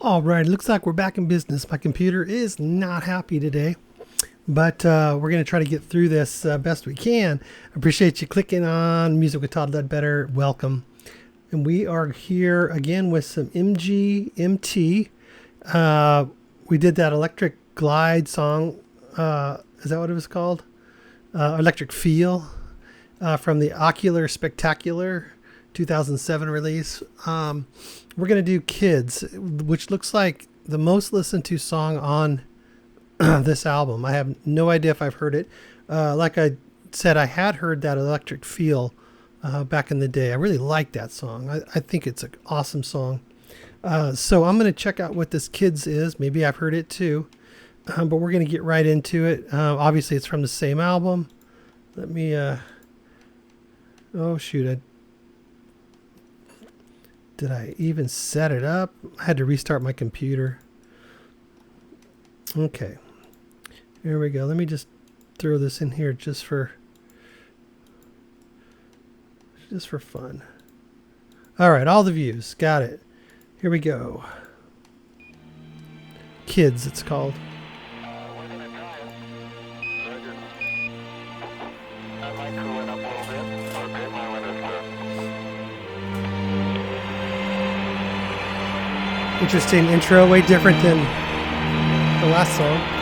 All right, it looks like we're back in business. My computer is not happy today, but we're going to try to get through this best we can. Appreciate you clicking on Music with Todd Ledbetter. Welcome. And we are here again with some MGMT. We did that Electric Glide song. Is that what it was called? Electric Feel from the Ocular Spectacular 2007 release. We're going to do Kids, which looks like the most listened to song on this album. I have no idea if I've heard it. Like I said, I had heard that Electric Feel back in the day. I really like that song. I think it's an awesome song. So I'm going to check out what this Kids is. Maybe I've heard it too, but we're going to get right into it. Obviously, it's from the same album. Let me... oh, shoot. Did I even set it up? I had to restart my computer. Okay. Here we go. Let me just throw this in here just for fun. All right, all the views. Got it. Here we go. Kids, it's called. Interesting intro, way different than the last song.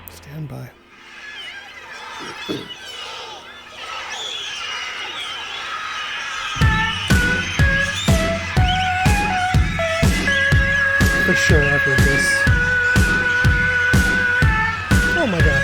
Stand by. For sure I've heard this. Oh my god.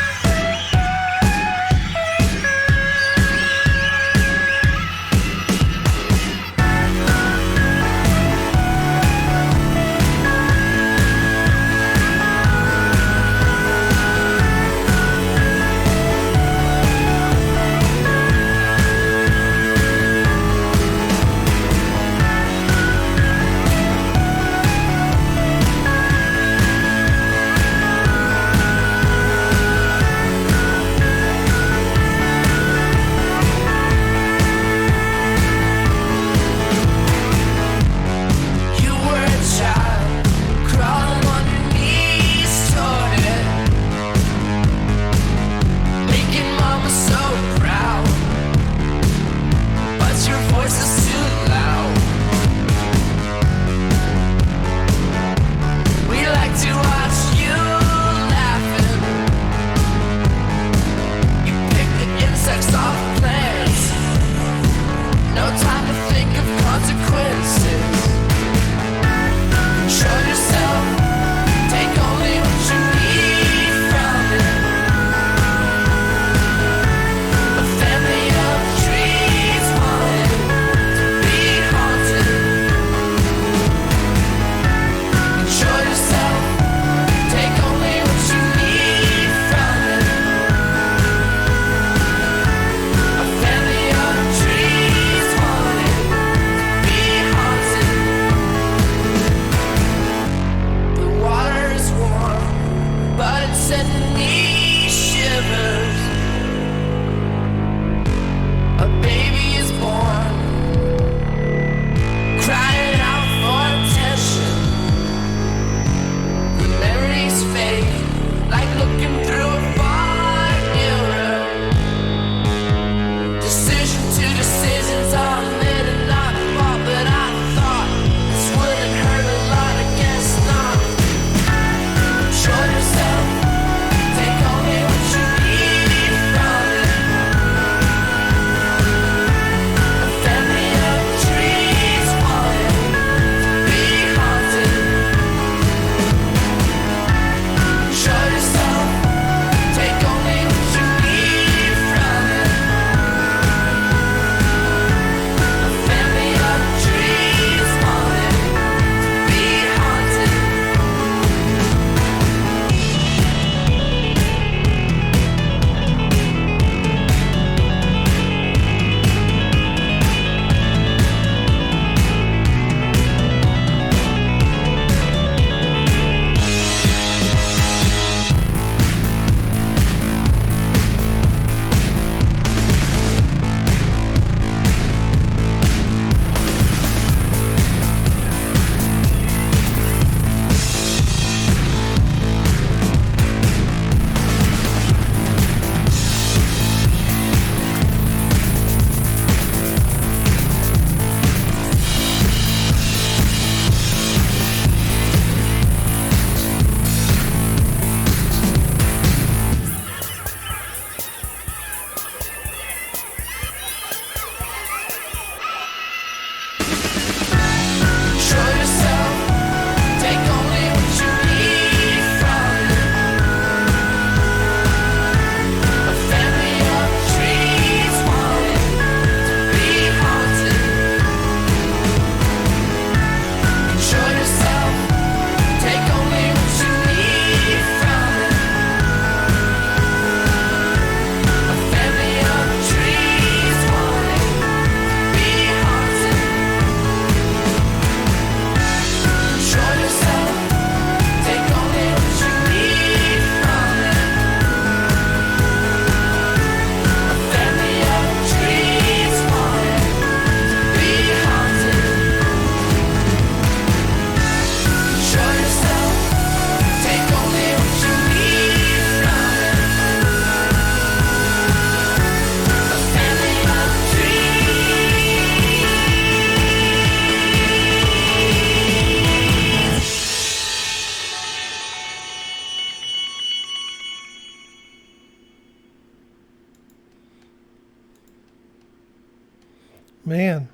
Man.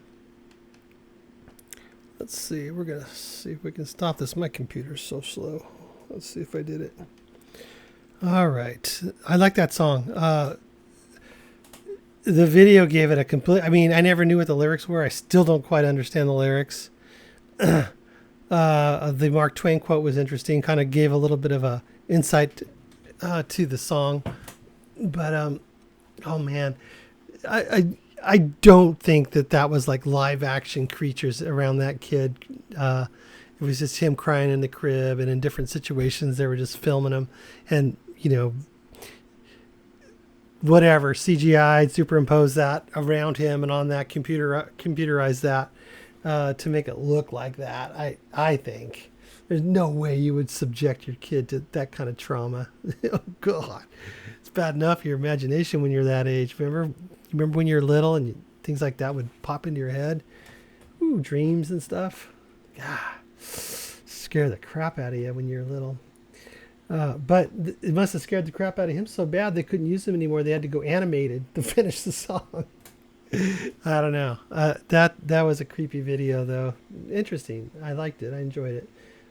Let's see. We're going to see if we can stop this. My computer's so slow. Let's see if I did it. All right. I like that song. The video gave it a complete... I mean, I never knew what the lyrics were. I still don't quite understand the lyrics. The Mark Twain quote was interesting. Kind of gave a little bit of a insight to the song. But, oh, man. I don't think that was like live action creatures around that kid. It was just him crying in the crib, and in different situations they were just filming him, and whatever CGI superimpose that around him and on that computerize that to make it look like that. I think there's no way you would subject your kid to that kind of trauma. Oh God, it's bad enough your imagination when you're that age. Remember when you're little and things like that would pop into your head? Ooh, dreams and stuff. God, scare the crap out of you when you're little. But it must have scared the crap out of him so bad they couldn't use him anymore. They had to go animated to finish the song. I don't know. That was a creepy video, though. Interesting. I liked it. I enjoyed it.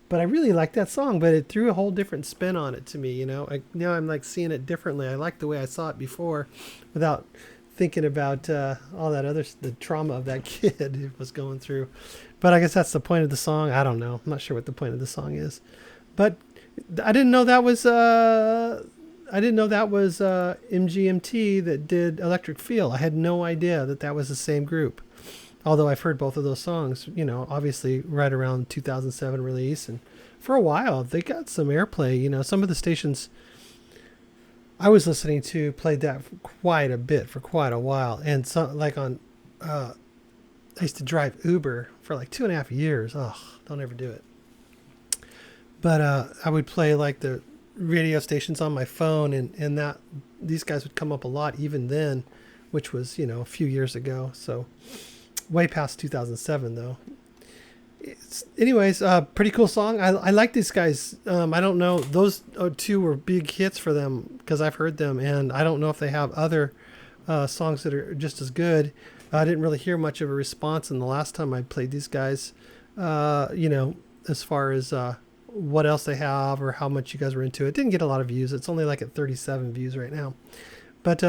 But I really liked that song, but it threw a whole different spin on it to me. Now I'm like seeing it differently. I like the way I saw it before without thinking about all that the trauma of that kid was going through. But I guess that's the point of the song. I don't know. I'm not sure what the point of the song is. But I didn't know that was MGMT that did Electric Feel. I had no idea that was the same group. Although I've heard both of those songs, obviously right around 2007 release, and for a while they got some airplay. Some of the stations I was listening to played that quite a bit for quite a while, and so like on I used to drive Uber for like 2.5 years. Oh, don't ever do it. But I would play like the radio stations on my phone, and that these guys would come up a lot even then, which was a few years ago. So way past 2007 though. Anyways, pretty cool song. I like these guys. I don't know, those two were big hits for them because I've heard them, and I don't know if they have other songs that are just as good. I didn't really hear much of a response in the last time I played these guys. As far as what else they have or how much you guys were into it. Didn't get a lot of views. It's only like at 37 views right now. But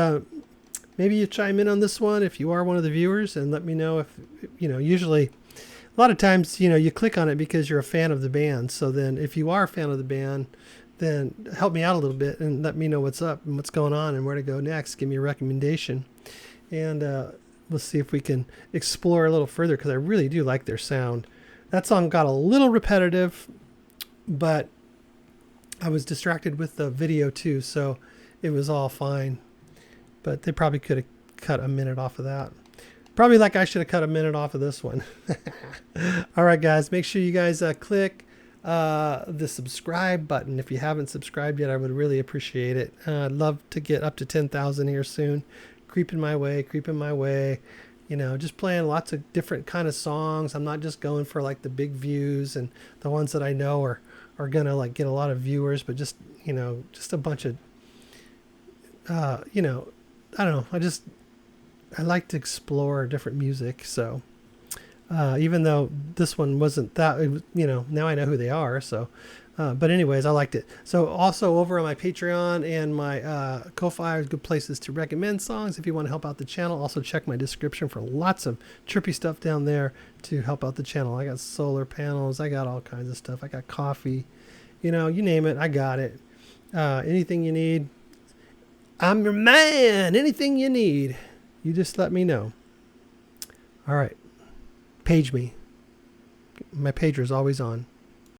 maybe you chime in on this one if you are one of the viewers, and let me know if, usually a lot of times, you click on it because you're a fan of the band. So then if you are a fan of the band, then help me out a little bit and let me know what's up and what's going on and where to go next. Give me a recommendation. And we'll see if we can explore a little further, because I really do like their sound. That song got a little repetitive, but I was distracted with the video too, so it was all fine. But they probably could have cut a minute off of that. Probably like I should have cut a minute off of this one. All right, guys, make sure you guys click the subscribe button. If you haven't subscribed yet, I would really appreciate it. I'd love to get up to 10,000 here soon. Creeping my way. Just playing lots of different kind of songs. I'm not just going for like the big views and the ones that I know are gonna like get a lot of viewers, but just a bunch of I don't know. I like to explore different music. So even though this one wasn't that, now I know who they are. So, but anyways, I liked it. So also over on my Patreon and my Ko-Fi are good places to recommend songs if you want to help out the channel. Also check my description for lots of trippy stuff down there to help out the channel. I got solar panels. I got all kinds of stuff. I got coffee. You name it, I got it. Anything you need, I'm your man. Anything you need, you just let me know. All right. Page me. My pager's always on.